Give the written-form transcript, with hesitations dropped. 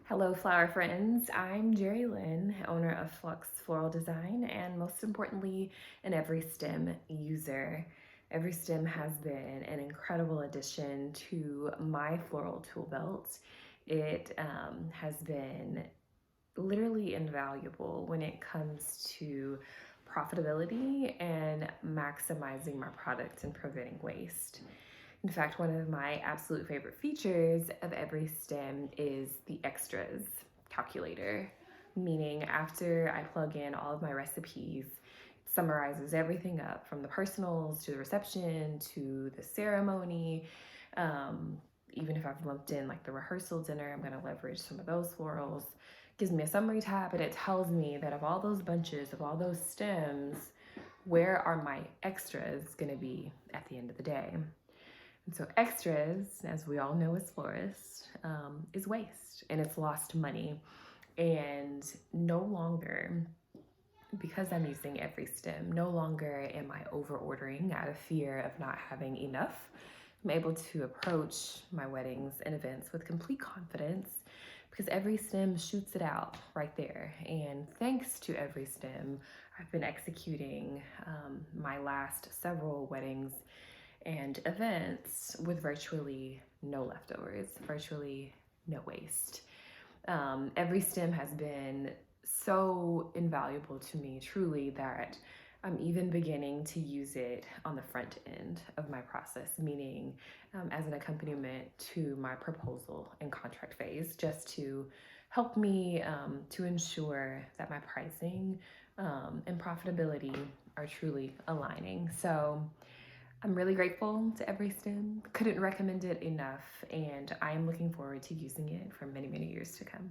Hello, flower friends. I'm Gerilynn, owner of Flux Floral Design, and most importantly, an EveryStem user. EveryStem has been an incredible addition to my floral tool belt. It has been literally invaluable when it comes to profitability and maximizing my products and preventing waste. In fact, one of my absolute favorite features of EveryStem is the extras calculator, meaning after I plug in all of my recipes, it summarizes everything up from the personals to the reception to the ceremony. Even if I've lumped in like the rehearsal dinner, I'm going to leverage some of those florals. It gives me a summary tab, and it tells me that of all those bunches, of all those stems, where are my extras going to be at the end of the day. And so extras, as we all know as florists, is waste, and it's lost money. And no longer, because I'm using EveryStem, no longer am I over ordering out of fear of not having enough. I'm able to approach my weddings and events with complete confidence because EveryStem shoots it out right there. And thanks to EveryStem, I've been executing my last several weddings and events with virtually no leftovers, virtually no waste. EveryStem has been so invaluable to me, truly, that I'm even beginning to use it on the front end of my process, meaning as an accompaniment to my proposal and contract phase, just to help me to ensure that my pricing and profitability are truly aligning. So I'm really grateful to EveryStem. Couldn't recommend it enough, and I am looking forward to using it for many, many years to come.